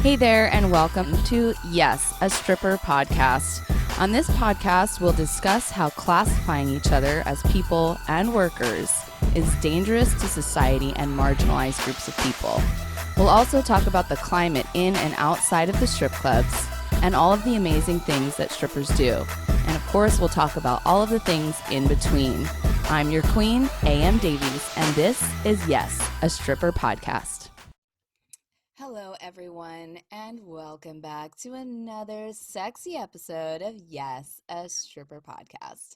Hey there, and welcome to YAS, a stripper podcast. On this podcast, we'll discuss how classifying each other as people and workers is dangerous to society and marginalized groups of people. We'll also talk about the climate in and outside of the strip clubs and all of the amazing things that strippers do. And of course, we'll talk about all of the things in between. I'm your queen, AM Davies, and this is YAS, a stripper podcast. Hello, everyone, and welcome back to another sexy episode of YAS, a stripper podcast.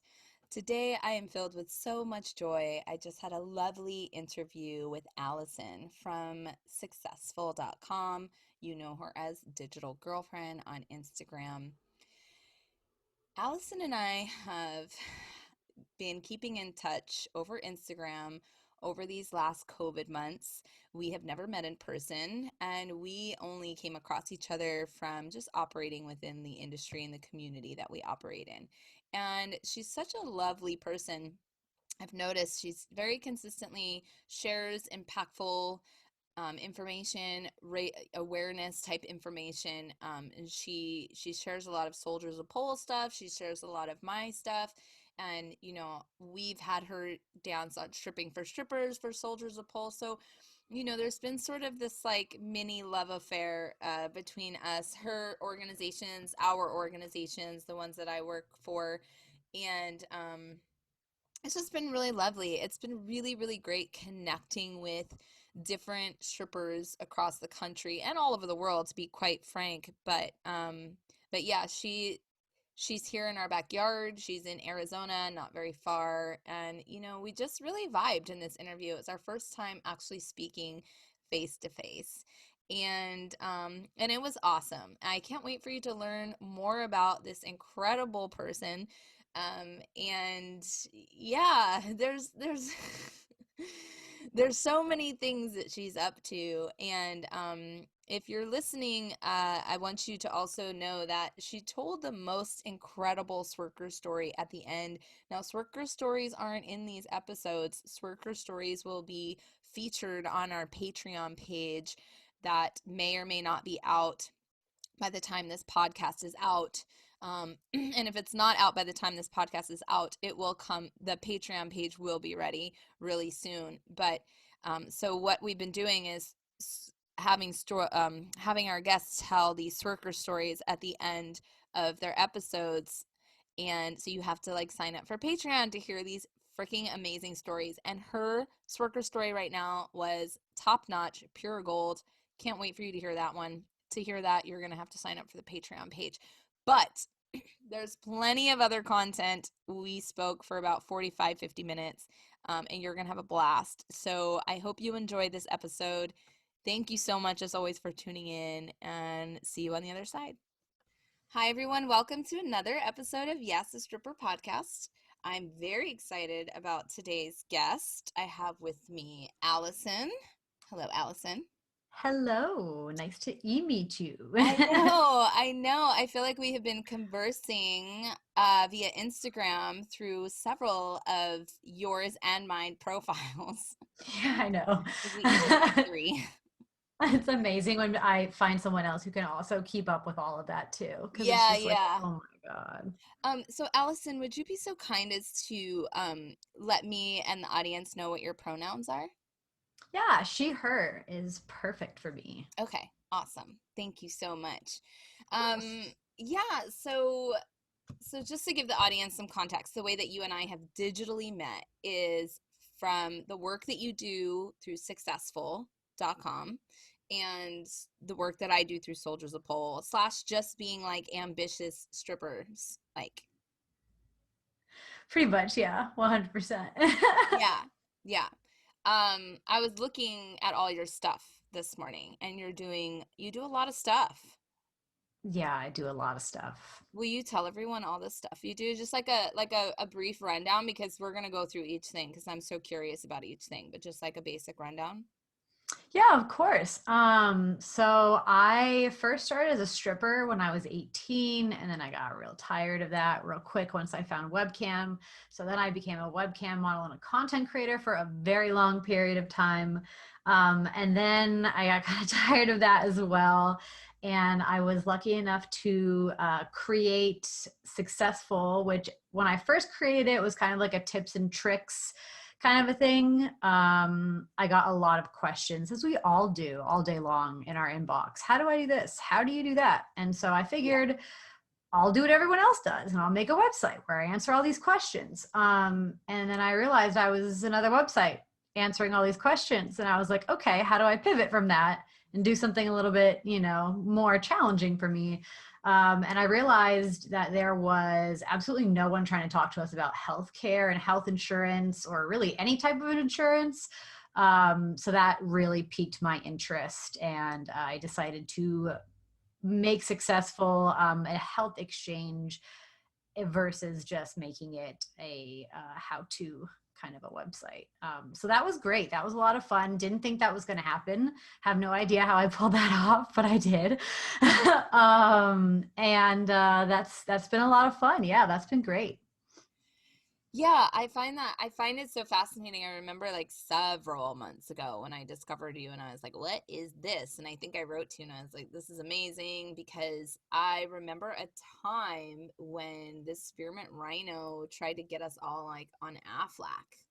Today, I am filled with so much joy. I just had a lovely interview with Allison from successful.com. You know her as Digital Girlfriend on Instagram. Allison and I have been keeping in touch over Instagram over these last COVID months. We have never met in person, and we only came across each other from just operating within the industry and the community that we operate in. And she's such a lovely person. I've noticed she's very consistently shares impactful information, awareness type information, and she shares a lot of Soldiers of Pole stuff. She shares a lot of my stuff, and we've had her dance on Stripping for Strippers for Soldiers of Pole. So there's been sort of this like mini love affair between us, her organizations, our organizations, the ones that I work for, and it's just been really lovely. It's been really, really great connecting with different strippers across the country and all over the world, to be quite frank. But yeah, she's here in our backyard. She's in Arizona, not very far, and we just really vibed in this interview. It's our first time actually speaking face to face. And it was awesome. I can't wait for you to learn more about this incredible person. And yeah, there's there's so many things that she's up to. And if you're listening, I want you to also know that she told the most incredible Swerker story at the end. Now, Swerker stories aren't in these episodes. Swerker stories will be featured on our Patreon page that may or may not be out by the time this podcast is out. And if it's not out by the time this podcast is out, it will come, the Patreon page will be ready really soon. But so what we've been doing is having our guests tell these Swerker stories at the end of their episodes. And so you have to like sign up for Patreon to hear these freaking amazing stories. And her Swerker story right now was top notch, pure gold. Can't wait for you to hear that one. To hear that, you're going to have to sign up for the Patreon page. But there's plenty of other content. We spoke for about 45, 50 minutes, and you're going to have a blast. So I hope you enjoyed this episode. Thank you so much, as always, for tuning in, and see you on the other side. Hi, everyone. Welcome to another episode of Yes, a Stripper podcast. I'm very excited about today's guest. I have with me Allison. Hello, Allison. Hello, nice to meet you. I know. I feel like we have been conversing via Instagram through several of yours and mine profiles. Yeah, I know. We each have three. It's amazing when I find someone else who can also keep up with all of that too, because it's Yeah, just like, yeah. oh my God. So Allison, would you be so kind as to let me and the audience know what your pronouns are? Yeah, she, her is perfect for me. Okay, awesome. Thank you so much. Of course. Yeah, so just to give the audience some context, the way that you and I have digitally met is from the work that you do through successful.com and the work that I do through Soldiers of Pole / just being like ambitious strippers. Like, Pretty much, yeah, 100%. yeah, yeah. I was looking at all your stuff this morning, and you do a lot of stuff. Yeah, I do a lot of stuff. Will you tell everyone all the stuff you do? Just like a brief rundown, because we're gonna go through each thing because I'm so curious about each thing, but just like a basic rundown. Yeah, of course. So I first started as a stripper when I was 18, and then I got real tired of that real quick once I found webcam. So then I became a webcam model and a content creator for a very long period of time. And then I got kind of tired of that as well. And I was lucky enough to create Successful, which when I first created it was kind of like a tips and tricks kind of a thing. I got a lot of questions, as we all do all day long in our inbox. How do I do this? How do you do that? And so I Yeah. figured I'll do what everyone else does and I'll make a website where I answer all these questions. And then I realized I was another website answering all these questions. And I was like, okay, how do I pivot from that and do something a little bit, more challenging for me? And I realized that there was absolutely no one trying to talk to us about healthcare and health insurance or really any type of insurance. So that really piqued my interest. And I decided to make Successful a health exchange versus just making it a how-to kind of a website. So that was great. That was a lot of fun. Didn't think that was going to happen. Have no idea how I pulled that off, but I did. And that's been a lot of fun. Yeah, that's been great. Yeah, I find it so fascinating. I remember like several months ago when I discovered you and I was like, "What is this?" And I think I wrote to you and I was like, "This is amazing," because I remember a time when this spearmint rhino tried to get us all like on Aflac.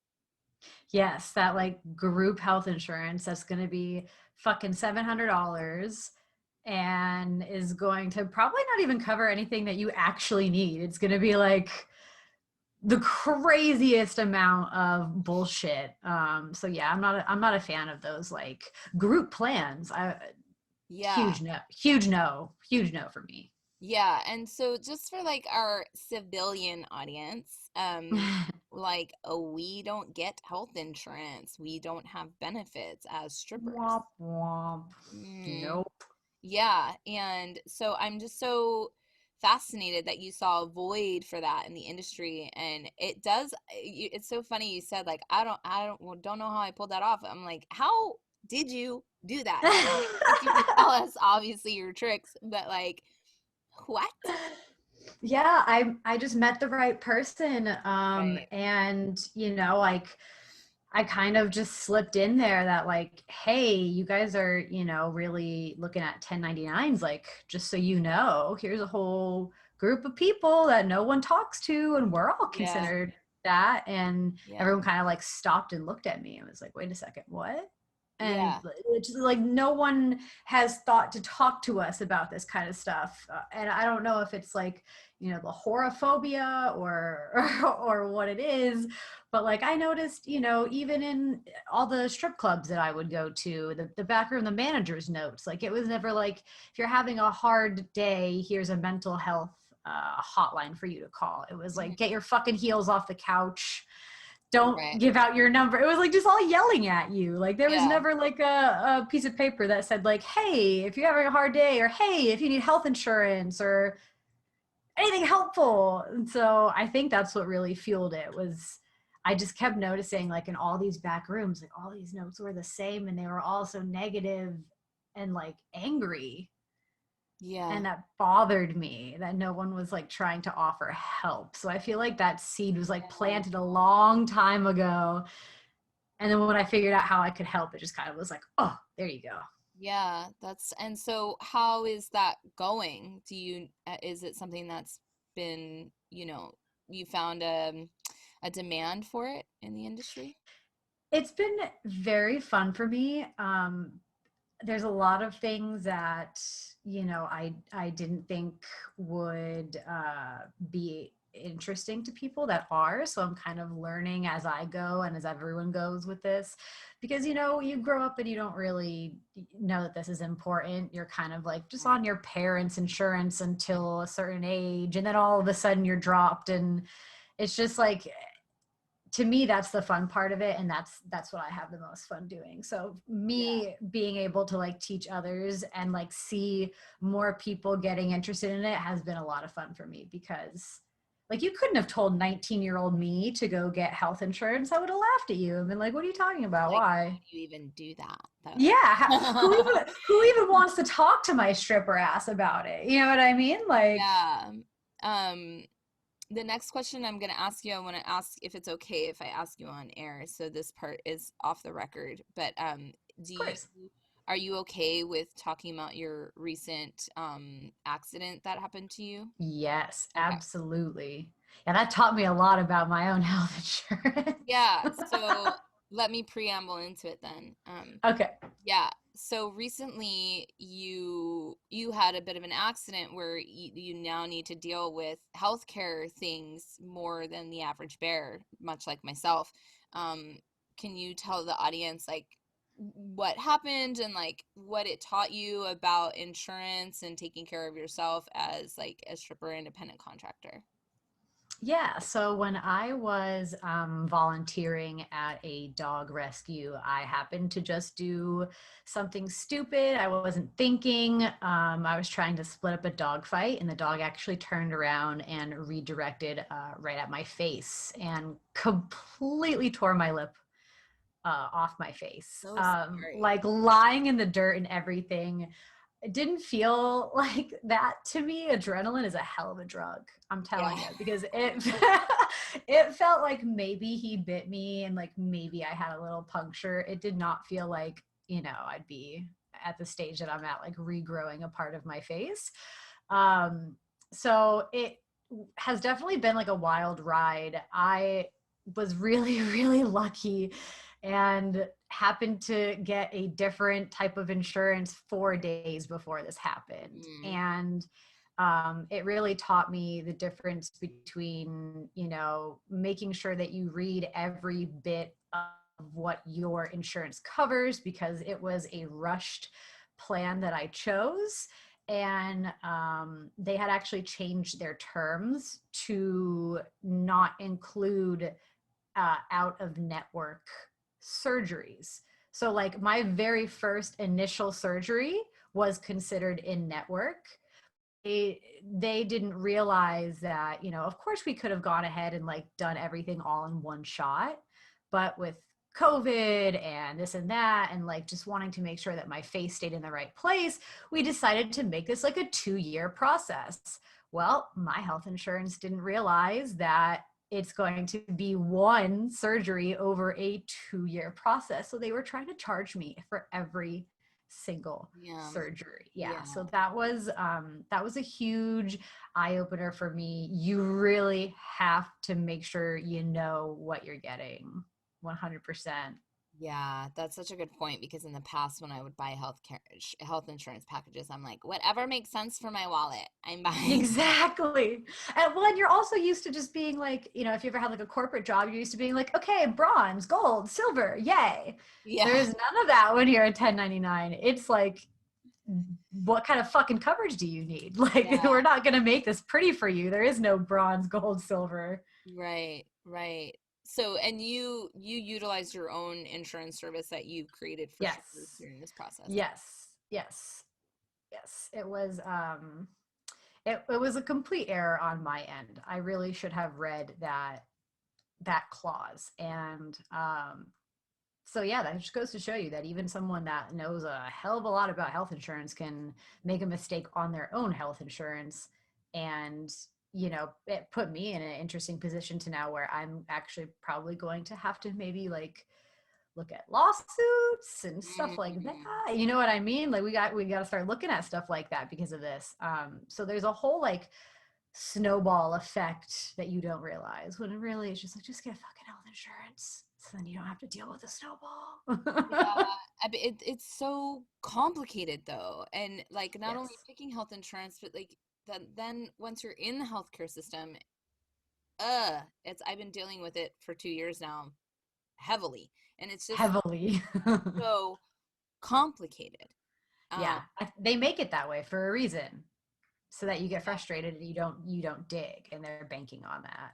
Yes, that like group health insurance that's going to be fucking $700 and is going to probably not even cover anything that you actually need. It's going to be like the craziest amount of bullshit. So yeah, I'm not a fan of those like group plans. Yeah. Huge no for me. Yeah, and so just for like our civilian audience, like we don't get health insurance. We don't have benefits as strippers. Womp womp. Mm, Nope. yeah, and so I'm just so fascinated that you saw a void for that in the industry, and it does. It's so funny you said like don't know how I pulled that off. I'm like, how did you do that? I guess you could tell us obviously your tricks, but like, what? Yeah, I just met the right person. Right. And like I kind of just slipped in there that like, hey, you guys are, really looking at 1099s, like just so you know, here's a whole group of people that no one talks to and we're all Yeah. considered that. And Yeah. everyone kind of like stopped and looked at me and was like, wait a second, what? And Yeah. it's like no one has thought to talk to us about this kind of stuff. And I don't know if it's like, the horophobia or or what it is, but like I noticed, even in all the strip clubs that I would go to, the back room, the manager's notes, like it was never like, if you're having a hard day, here's a mental health hotline for you to call. It was like, Mhm. get your fucking heels off the couch. Don't Right. give out your number. It was like just all yelling at you. Like there was Yeah. never like a piece of paper that said like, hey, if you're having a hard day, or hey, if you need health insurance, or anything helpful. And so I think that's what really fueled it was I just kept noticing like in all these back rooms, like all these notes were the same and they were all so negative and like angry. Yeah. And that bothered me that no one was like trying to offer help. So I feel like that seed was like Yeah. planted a long time ago. And then when I figured out how I could help, it just kind of was like, oh, there you go. Yeah. That's and so how is that going? Is it something that's been, you found a demand for it in the industry? It's been very fun for me. There's a lot of things that I didn't think would be interesting to people that are, so I'm kind of learning as I go and as everyone goes with this, because you grow up and you don't really know that this is important. You're kind of like just Right. on your parents insurance until a certain age, and then all of a sudden you're dropped, and it's just like, to me that's the fun part of it, and that's what I have the most fun doing. So Yeah. me being able to like teach others and like see more people getting interested in it has been a lot of fun for me, because like you couldn't have told 19-year-old me to go get health insurance. I would have laughed at you and been like, what are you talking about? Like, how Why? do you even do that, Yeah, though? who even wants to talk to my stripper ass about it? You know what I mean? Like, Yeah. Um, the next question I'm going to ask you, I want to ask if it's okay if I ask you on air. So this part is off the record, but do of you course. Are you okay with talking about your recent accident that happened to you? Yes, Okay. absolutely. Yeah, that taught me a lot about my own health insurance. Yeah, so let me preamble into it then. Okay. Yeah. So recently you had a bit of an accident where you now need to deal with healthcare things more than the average bear, much like myself. Um, can you tell the audience like what happened and like what it taught you about insurance and taking care of yourself as like a stripper independent contractor? Yeah, so when I was volunteering at a dog rescue, I happened to just do something stupid. I wasn't thinking. I was trying to split up a dog fight, and the dog actually turned around and redirected right at my face and completely tore my lip off my face. So sorry. Like lying in the dirt and everything. It didn't feel like that to me. Adrenaline is a hell of a drug. I'm Yeah. telling you, because it it felt like maybe he bit me and like maybe I had a little puncture. It did not feel like, I'd be at the stage that I'm at, like regrowing a part of my face. Um, so it has definitely been like a wild ride. I was really, really lucky and happened to get a different type of insurance 4 days before this happened. Mm, And it really taught me the difference between, making sure that you read every bit of what your insurance covers, because it was a rushed plan that I chose. And they had actually changed their terms to not include out of network surgeries. So, like, my very first initial surgery was considered in network. They didn't realize that, of course we could have gone ahead and like done everything all in one shot, but with COVID and this and that, and like just wanting to make sure that my face stayed in the right place, we decided to make this like a 2-year process. Well, my health insurance didn't realize that it's going to be one surgery over a 2-year process. So they were trying to charge me for every single yeah. surgery. Yeah. Yeah. So that was a huge eye opener for me. You really have to make sure you know what you're getting. 100%. Yeah, that's such a good point because in the past when I would buy health insurance packages, I'm like, whatever makes sense for my wallet, I'm buying. Exactly. And well, and you're also used to just being like, if you ever had like a corporate job, you're used to being like, okay, bronze, gold, silver, yay. Yeah. There's none of that when you're a 1099. It's like, what kind of fucking coverage do you need? Like, Yeah. we're not going to make this pretty for you. There is no bronze, gold, silver. Right, right. So, and you utilize your own insurance service that you've created for strippers Yes. during this process. Yes. Yes. Yes. It was a complete error on my end. I really should have read that clause. And so yeah, that just goes to show you that even someone that knows a hell of a lot about health insurance can make a mistake on their own health insurance. And it put me in an interesting position to now where I'm actually probably going to have to maybe like look at lawsuits and stuff like Mm, that. You know what I mean? Like we got to start looking at stuff like that because of this. So there's a whole like snowball effect that you don't realize, when it really is just like, just get fucking health insurance so then you don't have to deal with the yeah, snowball. it's so complicated though, and like not only Yes. picking health insurance, but like then once you're in the healthcare system, it's I've been dealing with it for 2 years now, heavily, and it's just Heavily. so complicated. Um, Yeah, they make it that way for a reason, so that you get yeah, frustrated and you don't dig, and they're banking on that.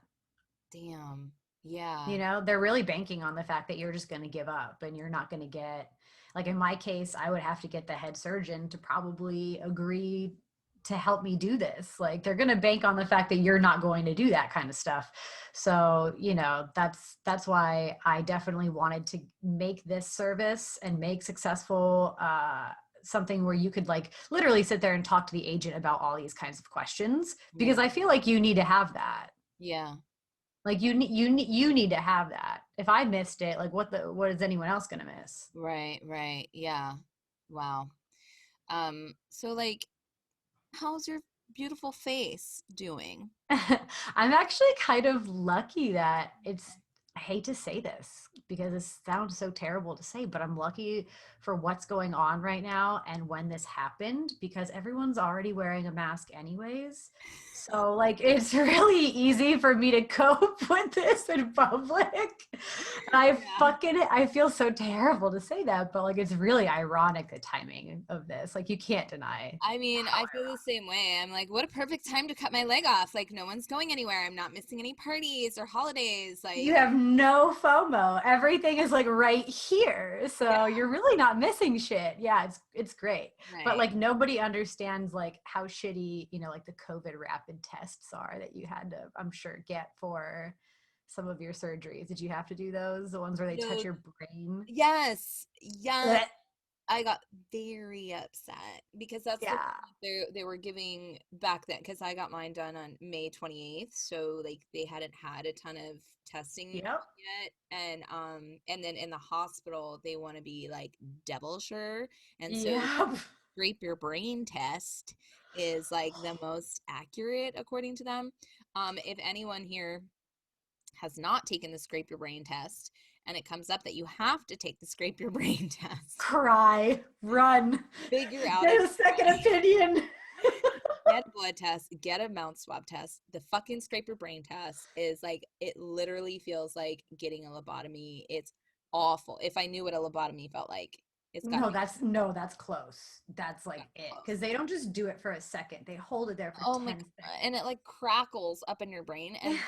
damn, yeah. They're really banking on the fact that you're just going to give up and you're not going to get, like in my case, I would have to get the head surgeon to probably agree to help me do this. Like they're going to bank on the fact that you're not going to do that kind of stuff. So, that's why I definitely wanted to make this service and make successful something where you could like literally sit there and talk to the agent about all these kinds of questions, because I Mm, feel like you need to have that. yeah. Like you need to have that. If I missed it, like what is anyone else gonna miss? Right, right. Yeah. Wow. So like, how's your beautiful face doing? I'm actually kind of lucky that I hate to say this because it sounds so terrible to say, but I'm lucky for what's going on right now and when this happened because everyone's already wearing a mask anyways. So like it's really easy for me to cope with this in public. Yeah. I feel so terrible to say that, but like it's really ironic the timing of this. Like you can't deny I mean, how I feel the same way. I'm like, what a perfect time to cut my leg off. Like, no one's going anywhere. I'm not missing any parties or holidays. you Like, have no FOMO. Everything is like right here. yeah, So you're really not missing shit. Yeah, it's great. But right. like nobody understands like how shitty, like the COVID rapid tests are that you had to, I'm sure, get for some of your surgeries. Did you have to do those? The ones where they touch No, your brain? yes, yes. Blech. I got very upset because that's the Yeah. one that they were giving back then. Because I got mine done on May 28th, so like they hadn't had a ton of testing Yep. yet, and then in the hospital they want to be like devil sure, and so Yep. scrape your brain test is like the most accurate according to them. If anyone here has not taken the scrape your brain test and it comes up that you have to take the scrape your brain test, Cry. Run. figure out a Get a second way. opinion. Get a blood test, get a mouth swab test. The fucking scrape your brain test is like, it literally feels like getting a lobotomy. It's awful. If I knew what a lobotomy felt like, it's got to be No, that's close. That's got like to be it. close. Because they don't just do it for a second. They hold it there for Oh my, 10 seconds. and it like crackles up in your brain. And then,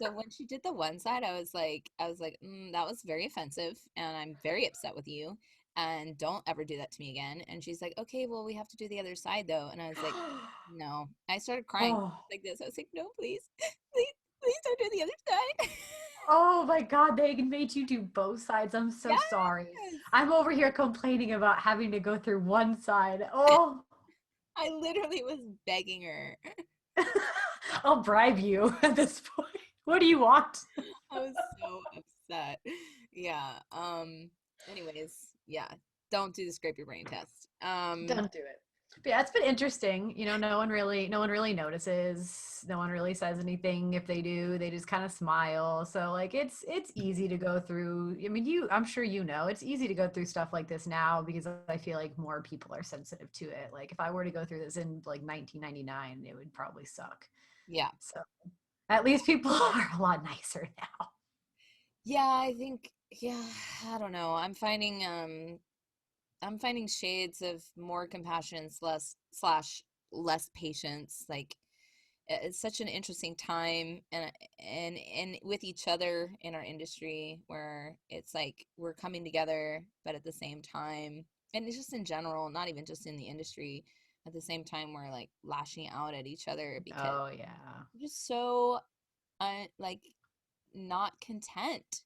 so when she did the one side, I was like, that was very offensive, and I'm very upset with you. And don't ever do that to me again. And she's like, okay, well, we have to do the other side though. And I was like, no. I started crying Oh, like this. I was like, no, please, please, please don't do the other side. oh my God, they made you do both sides. I'm so sorry. Yes. I'm over here complaining about having to go through one side. Oh, I literally was begging her. I'll bribe you at this point. What do you want? I was so upset. Yeah. Anyways, yeah. Don't do the scrape your brain test. Don't do it. But yeah, it's been interesting. No one really notices. No one really says anything. If they do, they just kind of smile. So like it's easy to go through. I mean, I'm sure it's easy to go through stuff like this now because I feel like more people are sensitive to it. Like if I were to go through this in like 1999, it would probably suck. Yeah. So at least people are a lot nicer now. Yeah, I think yeah, I don't know. I'm finding shades of more compassion slash less patience. Like it's such an interesting time, and with each other in our industry where it's like we're coming together but at the same time, and it's just in general, not even just in the industry, at the same time we're like lashing out at each other because Oh yeah. we're just so like not content.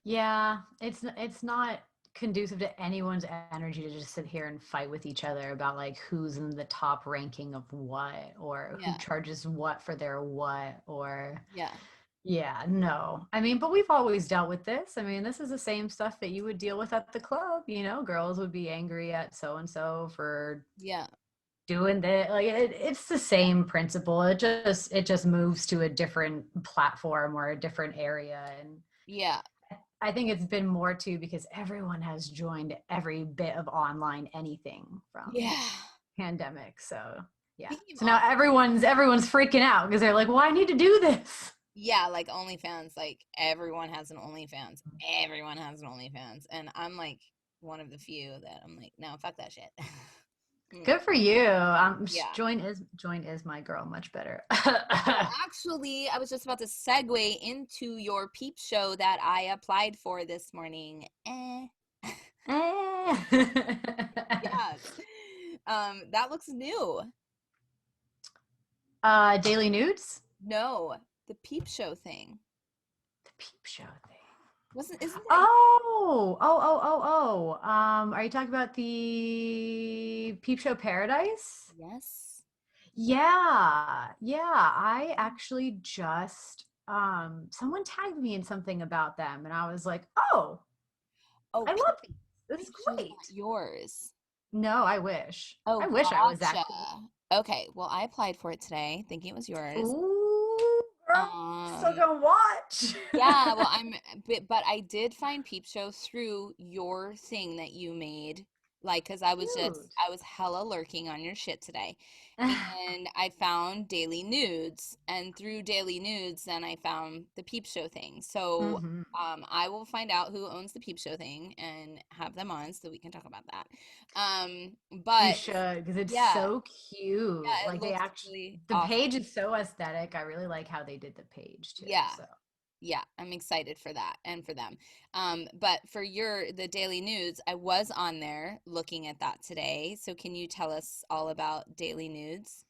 Yeah, it's not conducive to anyone's energy to just sit here and fight with each other about like who's in the top ranking of what or who Yeah, charges what for their what or yeah, yeah, no. I mean, but we've always dealt with this. I mean, this is the same stuff that you would deal with at the club, girls would be angry at so and so for yeah, doing that. Like it's the same principle. It just moves to a different platform or a different area and yeah, I think it's been more too because everyone has joined every bit of online anything from yeah. pandemic. So yeah. Speaking So of now everyone's freaking out because they're like, well, I need to do this. Yeah, like OnlyFans, like everyone has an OnlyFans. Everyone has an OnlyFans. And I'm like one of the few that I'm like, no, fuck that shit. No. Good for you. Yeah. Join is my girl much better. Well, actually, I was just about to segue into your peep show that I applied for this morning. Yes. That looks new. Daily Nudes? No, the peep show thing. The peep show thing. Isn't that Are you talking about the Peep Show Paradise? yes? Yeah, yeah. I actually just someone tagged me in something about them, and I was like, oh, Oh, I love these. This is Peep Show's not great. yours. No, I wish. Oh, I wish I was that gotcha. cool. Okay, well, I applied for it today, thinking it was yours. Ooh, girl, still Um, gonna watch. yeah, well, but I did find Peep Show through your thing that you made, like, because Cute. I was hella lurking on your shit today. And I found Daily Nudes, and through Daily Nudes, then I found the Peep Show thing. So, hmm I will find out who owns the Peep Show thing and have them on so we can talk about that. You But should, because it's yeah, so cute. yeah, it Like they looks actually, really the awesome. page is so aesthetic. I really like how they did the page too. Yeah. So, Yeah, I'm excited for that and for them. But for the Daily Nudes, I was on there looking at that today. So can you tell us all about Daily Nudes?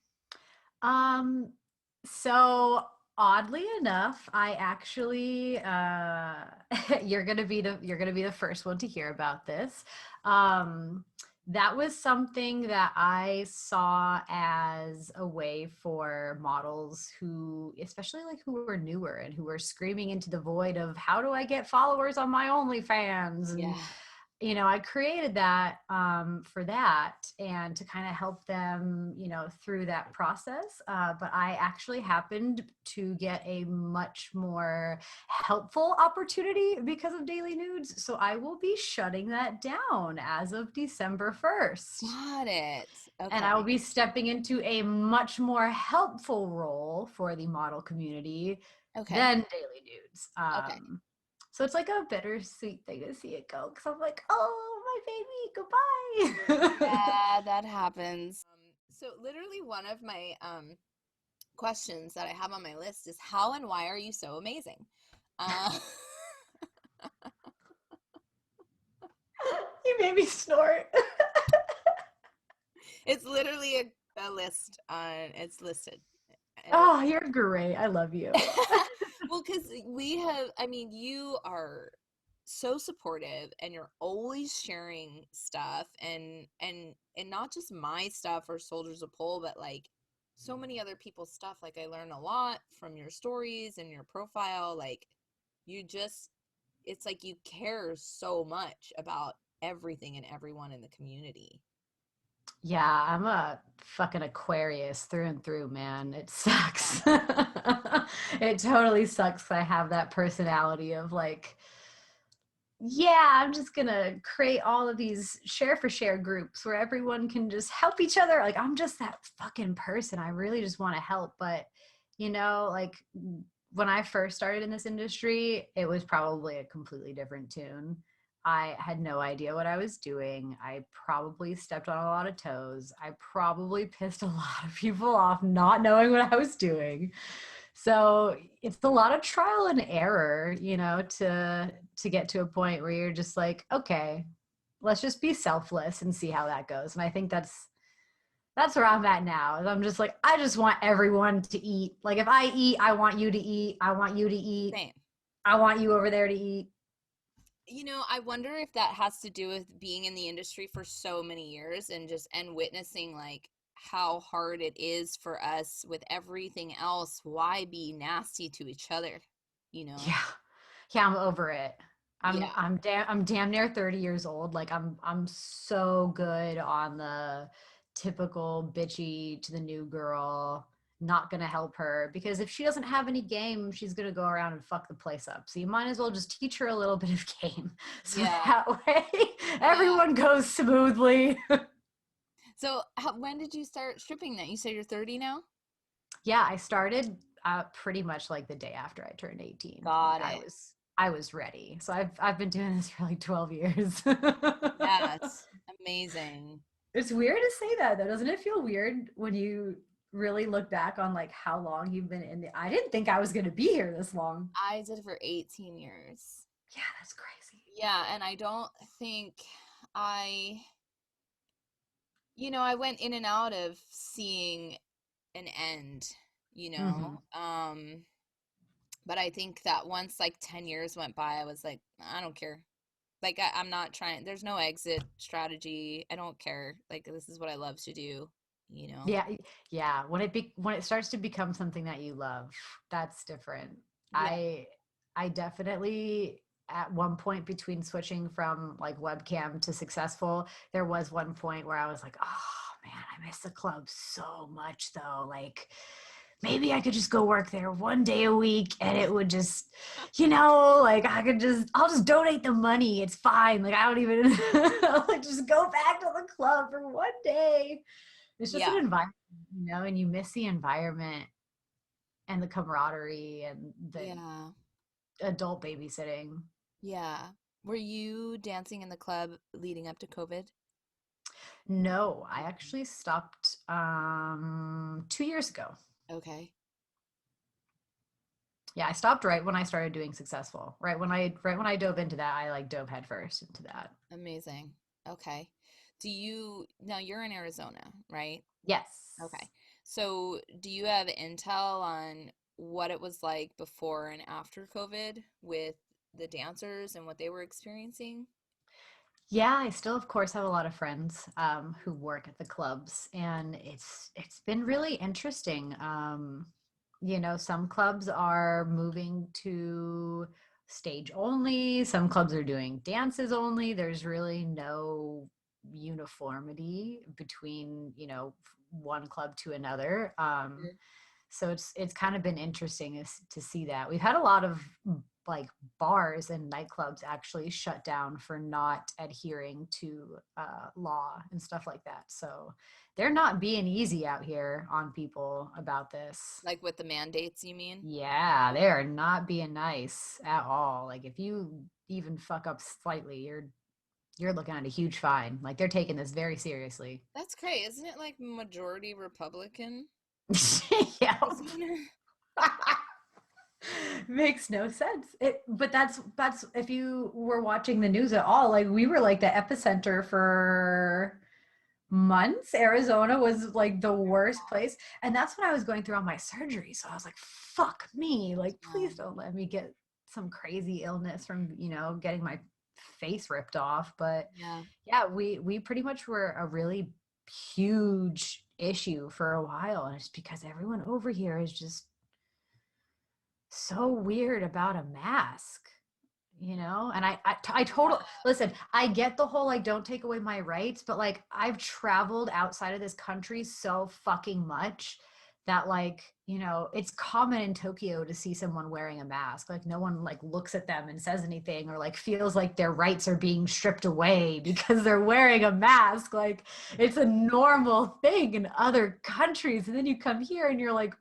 um, so oddly enough, I actually, you're gonna be the first one to hear about this. Um, that was something that I saw as a way for models who, especially like who were newer and who were screaming into the void of how do I get followers on my OnlyFans? And Yeah. I created that for that and to kind of help them, through that process. But I actually happened to get a much more helpful opportunity because of Daily Nudes. So I will be shutting that down as of December 1st. Got it. And I will Okay. be stepping into a much more helpful role for the model community Okay. than Daily Nudes. Okay. So it's like a bittersweet thing to see it go because I'm like, oh, my baby, goodbye. Yeah, that happens. So literally one of my questions that I have on my list is how and why are you so amazing? Uh, You made me snort. it's literally a list on it's listed. And Oh, you're great. I love you. well, because I mean, you are so supportive and you're always sharing stuff and not just my stuff or Soldiers of Pole, but like so many other people's stuff. Like I learn a lot from your stories and your profile. Like you just, it's like you care so much about everything and everyone in the community. Yeah, I'm a fucking Aquarius through and through, man. It sucks. It totally sucks. I have that personality of like, yeah, I'm just gonna create all of these share for share groups where everyone can just help each other. Like, I'm just that fucking person. I really just want to help. But, like when I first started in this industry, it was probably a completely different tune. I had no idea what I was doing. I probably stepped on a lot of toes. I probably pissed a lot of people off not knowing what I was doing. So it's a lot of trial and error, to get to a point where you're just like, okay, let's just be selfless and see how that goes. And I think that's where I'm at now. Is I'm just like, I just want everyone to eat. Like if I eat, I want you to eat. I want you to eat. Same. I want you over there to eat. I wonder if that has to do with being in the industry for so many years and witnessing like how hard it is for us with everything else. Why be nasty to each other? You know? Yeah. Yeah, I'm over it. I'm Yeah. I'm damn I'm damn near 30 years old. Like I'm so good on the typical bitchy to the new girl, not gonna help her because if she doesn't have any game, she's gonna go around and fuck the place up. So you might as well just teach her a little bit of game. So Yeah. that way Yeah. everyone goes smoothly. So when did you start stripping then? You say you're 30 now? Yeah, I started pretty much like the day after I turned 18. Like Got I it. was I was ready. So I've been doing this for like 12 years. That's amazing. It's weird to say that though. Doesn't it feel weird when you really look back on like how long you've been in the I didn't think I was going to be here this long. I did it for 18 years. Yeah, that's crazy. Yeah, and I don't think I, I went in and out of seeing an end, you Mhm. know. But I think that once like 10 years went by, I was like, I don't care. Like I'm not trying, there's no exit strategy. I don't care. Like this is what I love to do, you know? Yeah, yeah. When it starts to become something that you love, that's different. Yeah. I definitely at one point between switching from like webcam to successful, there was one point where I was like, oh man, I miss the club so much though. Like maybe I could just go work there one day a week and it would just, like I'll just donate the money. It's fine. Like I don't even I'll like just go back to the club for one day. It's just an Yeah. environment, and you miss the environment and the camaraderie and the Yeah. adult babysitting. Yeah. Were you dancing in the club leading up to COVID? No, I actually stopped 2 years ago. Okay. Yeah, I stopped right when I started doing successful. Right when I dove into that, I like dove headfirst into that. Amazing. Okay. Now you're in Arizona, right? Yes. Okay. So do you have intel on what it was like before and after COVID with the dancers and what they were experiencing? Yeah, I still, of course, have a lot of friends who work at the clubs, and it's been really interesting. Some clubs are moving to stage only. Some clubs are doing dances only. There's really no uniformity between one club to another. Sure. So it's kind of been interesting to see that. We've had a lot of like bars and nightclubs actually shut down for not adhering to law and stuff like that. So they're not being easy out here on people about this. Like with the mandates, you mean? Yeah, they are not being nice at all. Like if you even fuck up slightly, you're looking at a huge fine. Like they're taking this very seriously. That's great. Isn't it like majority Republican, Yeah. Arizona? Makes no sense. But that's if you were watching the news at all, like we were like the epicenter for months. Arizona was like the worst place. And that's when I was going through all my surgery. So I was like, fuck me. Like, please Um, don't let me get some crazy illness from, getting my face ripped off. But yeah. yeah, we pretty much were a really huge issue for a while. And it's because everyone over here is just so weird about a mask, and I totally listen. I get the whole like don't take away my rights, but like I've traveled outside of this country so fucking much that like it's common in Tokyo to see someone wearing a mask. Like no one like looks at them and says anything or like feels like their rights are being stripped away because they're wearing a mask. Like it's a normal thing in other countries, and then you come here and you're like,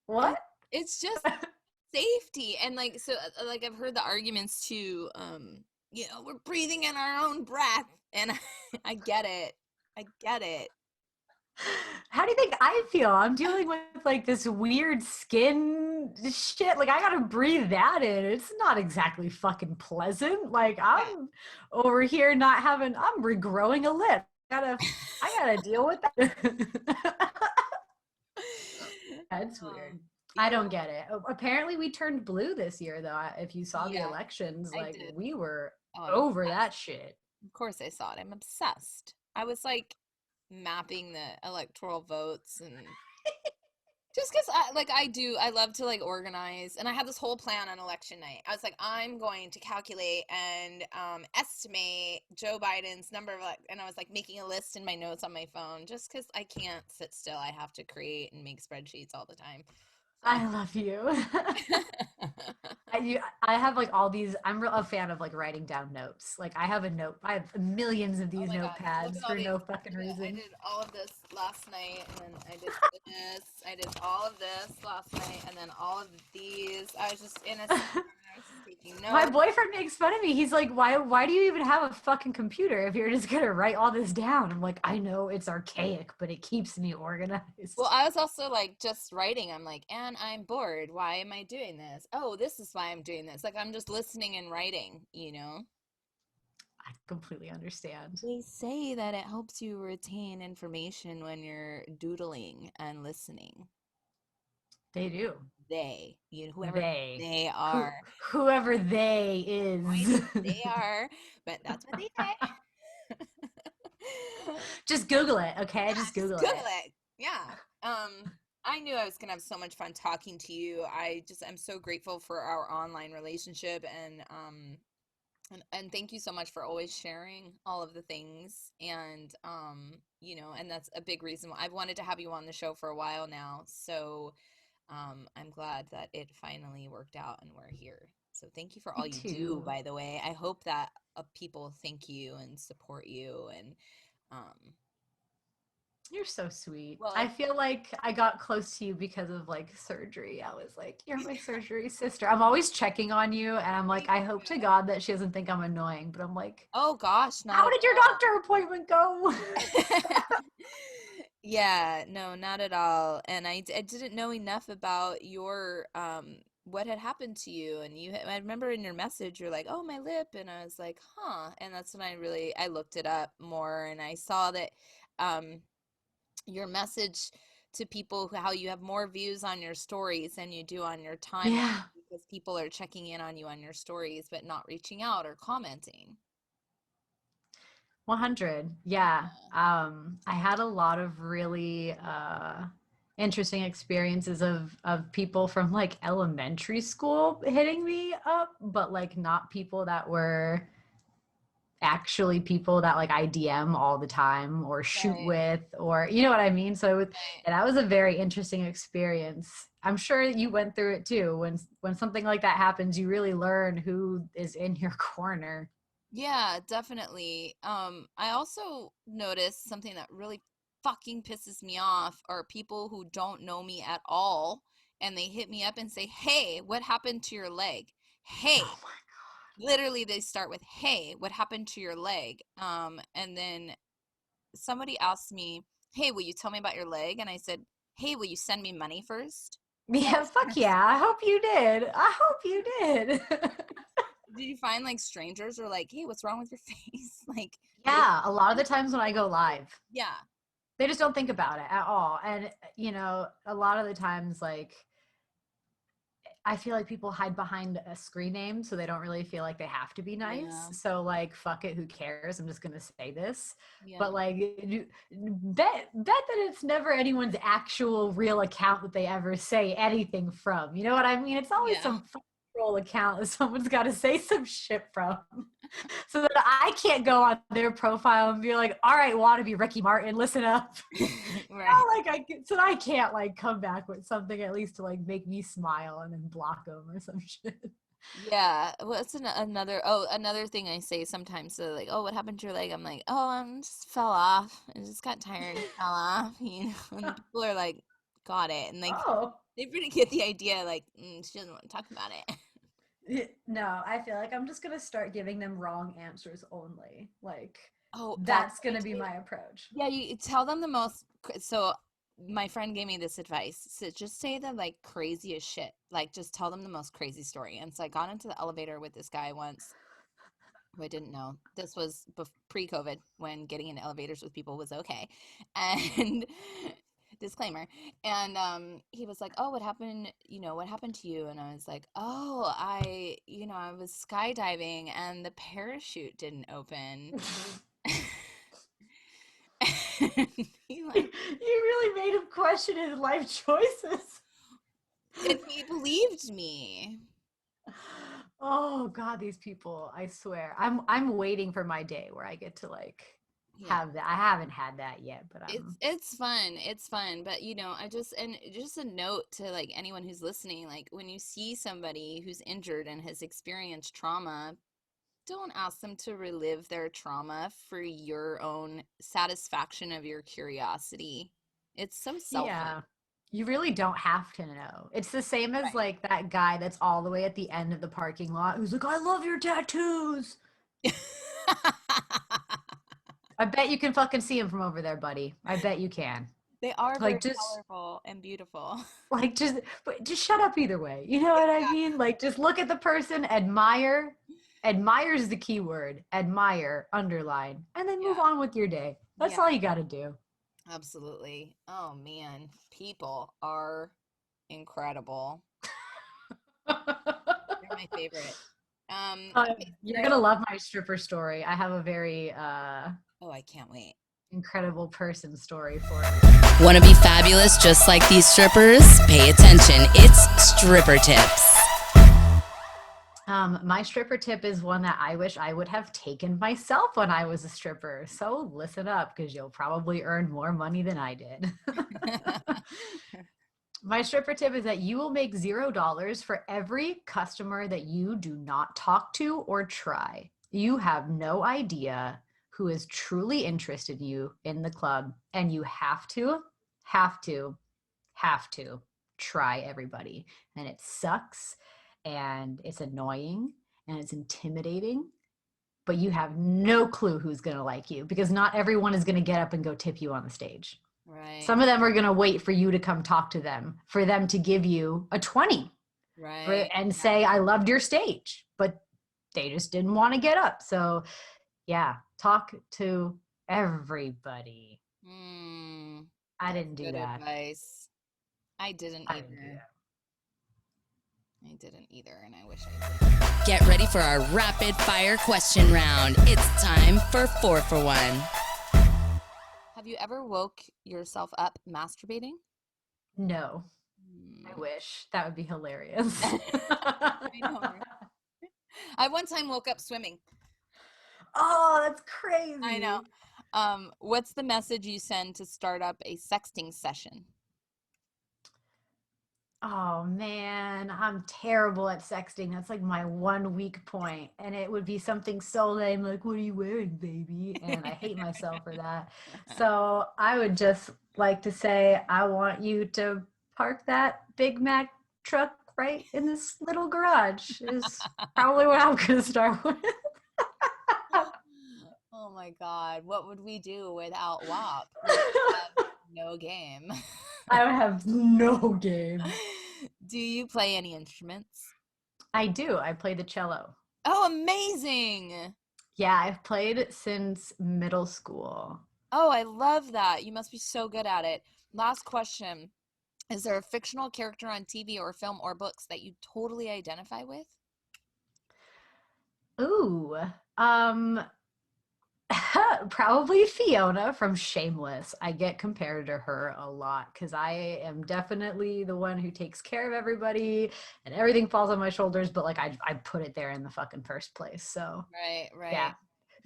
what? It, it's just safety and like so like I've heard the arguments too we're breathing in our own breath and I get it. I get it. How do you think I feel? I'm dealing with like this weird skin shit. Like I gotta breathe that in. It's not exactly fucking pleasant. Like Yeah. I'm over here not having. I'm regrowing a lip. I gotta deal with that. That's Oh, weird. I people. don't get it. Apparently, we turned blue this year, though. If you saw the Yeah, elections, I like did. we were Oh, I'm over obsessed. that shit. Of course I saw it. I'm obsessed. I was like mapping the electoral votes and just because I love to like organize, and I had this whole plan on election night. I was like, I'm going to calculate and estimate Joe Biden's number of and I was like making a list in my notes on my phone, just because I can't sit still. I have to create and make spreadsheets all the time. I love you. So, I have like all these. A fan of like writing down notes. Like I have a note. I have millions of oh these my God, look notepads at all for these. no fucking I reason. did all of this last night, and then I did this. I did all of this last night, and then all of these. I was just in a storm. I was just taking My notes. boyfriend makes fun of me. He's like, "Why do you even have a fucking computer if you're just gonna write all this down?" I'm like, "I know it's archaic, but it keeps me Well, organized." I was also like just writing. I'm like, and I'm bored. Why am I doing this? Oh, this is why I'm doing this. Like I'm just listening and writing. I completely understand. They say that it helps you retain information when you're doodling and listening. They do. Whoever They, they who, are, whoever they no idea is. who they are, but that's what they say. Just Google it, okay? Yeah, Just just Google Google it. it. Yeah. I knew I was gonna have so much fun talking to you. I'm so grateful for our online relationship, and thank you so much for always sharing all of the things. And and that's a big reason why I've wanted to have you on the show for a while now. So I'm glad that it finally worked out and we're here. So thank you for Me all you do, too. by the way. I hope that people thank you and support you. And um, You're so sweet. well, I feel like I got close to you because of like surgery. I was like, you're my surgery sister. I'm always checking on you, and I'm like, thank I you. hope to God that she doesn't think I'm annoying, but I'm like, Oh gosh, not how at did your all. doctor appointment go? Yeah, no, not at all. And I didn't know enough about your what had happened to you. And I remember in your message you're like, "Oh, my lip." And I was like, "Huh." And that's when I looked it up more, and I saw that um your message to people, how you have more views on your stories than you do on your timeline, Yeah. because people are checking in on you on your stories but not reaching out or commenting. 100. Yeah. I had a lot of really interesting experiences of people from like elementary school hitting me up, but like not people that were actually people that like I DM all the time or shoot Right, with, or you know what I mean? So right. and that was a very interesting experience. I'm sure you went through it too. When something like that happens, you really learn who is in your corner. Yeah, definitely. I also noticed something that really fucking pisses me off are people who don't know me at all, and they hit me up and say, "Hey, what happened to your leg?" Hey, Oh my literally they start with, "Hey, what happened to your leg?" And then somebody asked me, "Hey, will you tell me about your leg?" And I said, "Hey, will you send me money first?" Yeah, fuck yeah. I hope you did. I hope you did. Did you find like strangers are like, "Hey, what's wrong with your face?" Like they Yeah, a lot of the don't times when I go live, yeah. they just don't think about it at all. And, a lot of the times, like, I feel like people hide behind a screen name so they don't really feel like they have to be nice. Yeah. So, like, fuck it, who cares? I'm just going to say this. Yeah. But, like, bet that it's never anyone's actual real account that they ever say anything from. You know what I mean? It's always Yeah. some troll account that someone's got to say some shit from. So that I can't go on their profile and be like, all right, wannabe Ricky Martin, listen up. Right. Like so I can't like come back with something at least to like make me smile and then block them or some shit. Yeah. What's another thing I say sometimes, so like, "Oh, what happened to your leg?" I'm like, "Oh, I just fell off. I just got tired and fell off." And people are like, "Got it." And like Oh. they really get the idea, like, she doesn't want to talk about it. No, I feel like I'm just gonna start giving them wrong answers only. Like Oh, that's that's what I gonna be did. my approach. Yeah, you tell them the most so my friend gave me this advice. So just say the like craziest shit. Like just tell them the most crazy story. And so I got into the elevator with this guy once who I didn't know. This was pre-COVID when getting in elevators with people was okay. And disclaimer. And he was like, "Oh, what happened? What happened to you?" And I was like, "Oh, I was skydiving and the parachute didn't open." And he You like really made him question his life choices. and he believed me. Oh God, these people, I swear. I'm waiting for my day where I get to like Yeah. have that. I haven't had that yet, but It's I'm it's fun. It's fun. But and just a note to like anyone who's listening, like when you see somebody who's injured and has experienced trauma, don't ask them to relive their trauma for your own satisfaction of your curiosity. It's so selfish. yeah. You really don't have to know. It's the same as Right. like that guy that's all the way at the end of the parking lot who's like, I love your tattoos. I bet you can fucking see him from over there, buddy. I bet you can. They are Like very just colorful and beautiful. like just but just shut up either way. You know what I mean? Like just look at the person, admire. Admire is the key word. Admire, underline, and then move Yeah. on with your day. That's Yeah. all you got to do. Absolutely. Oh man, people are incredible. They're my favorite. Uh, Okay, you're so gonna love my stripper story. I have a very oh, I can't wait. incredible person story for me. Want to be fabulous just like these strippers? Pay attention. It's Stripper Tips. My stripper tip is one that I wish I would have taken myself when I was a stripper. So listen up, because you'll probably earn more money than I did. My stripper tip is that you will make $0 for every customer that you do not talk to or try. You have no idea who is truly interested in you in the club, and you have to, have to, have to try everybody. And it sucks, and it's annoying, and it's intimidating, but you have no clue who's going to like you, because not everyone is going to get up and go tip you on the stage. Right. Some of them are going to wait for you to come talk to them, for them to give you a 20 and say, I loved your stage, but they just didn't want to get up. So yeah, talk to everybody. I didn't do that. Advice. I didn't either. I didn't either, and I wish I did. Get ready for our rapid fire question round. It's time for 4 for 1. Have you ever woke yourself up masturbating? No. I wish. That would be hilarious. I know. I one time woke up swimming. Oh, that's crazy. I know. What's the message you send to start up a sexting session? Oh man, I'm terrible at sexting. That's like my one weak point. And it would be something so lame, like, what are you wearing, baby? And I hate myself for that. So I would just like to say, I want you to park that Big Mac truck right in this little garage, is probably what I'm going to start with. Oh my God. What would we do without WAP? We would have no game. I would have no game. Do you play any instruments? I do. I play the cello. Oh, amazing. Yeah, I've played since middle school. Oh, I love that. You must be so good at it. Last question. Is there a fictional character on TV or film or books that you totally identify with? Ooh, probably Fiona from Shameless. I get compared to her a lot because I am definitely the one who takes care of everybody and everything falls on my shoulders, but like I put it there in the fucking first place. So Right. yeah.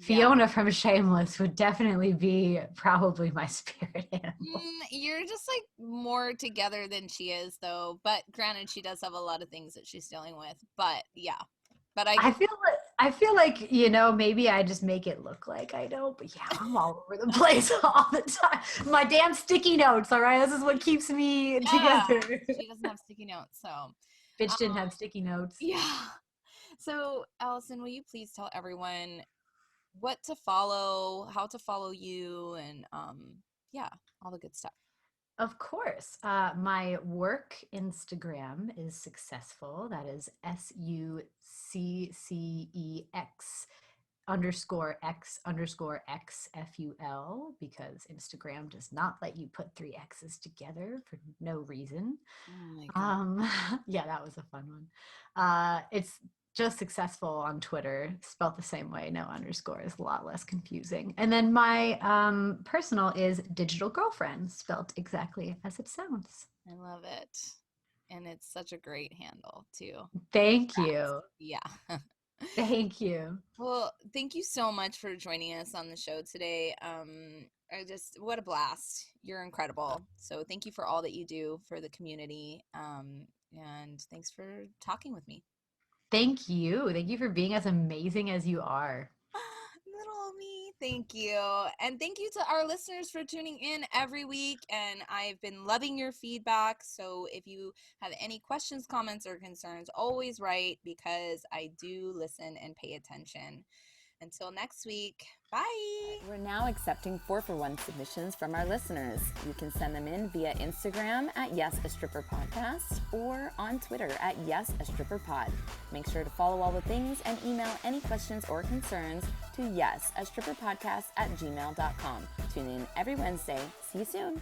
Fiona from Shameless would definitely be probably my spirit animal. You're just like more together than she is, though. But granted, she does have a lot of things that she's dealing with. But yeah, but I feel like, you know, maybe I just make it look like I don't, but yeah, I'm all over the place all the time. My damn sticky notes, all right? This is what keeps me together. She doesn't have sticky notes, so. Bitch didn't have sticky notes. Yeah. So, Allison, will you please tell everyone what to follow, how to follow you, and yeah, all the good stuff. Of course. My work Instagram is successful. That is SUCCEX_X_XFUL, because Instagram does not let you put 3 X's together for no reason. Oh my God. Yeah, that was a fun one. It's just successful on Twitter, spelled the same way, no underscore, is a lot less confusing. And then my personal is Digital Girlfriend, spelled exactly as it sounds. I love it. And it's such a great handle too. Thank you. Yeah. Thank you. Well, thank you so much for joining us on the show today. What a blast. You're incredible. So thank you for all that you do for the community. And thanks for talking with me. Thank you. Thank you for being as amazing as you are. Little me. Thank you. And thank you to our listeners for tuning in every week. And I've been loving your feedback. So if you have any questions, comments, or concerns, always write, because I do listen and pay attention. Until next week, bye. We're now accepting 4 for 1 submissions from our listeners. You can send them in via Instagram at YAS a Stripper Podcast or on Twitter at YAS a Stripper Pod. Make sure to follow all the things and email any questions or concerns to YAS a Stripper Podcast at gmail.com. Tune in every Wednesday. See you soon.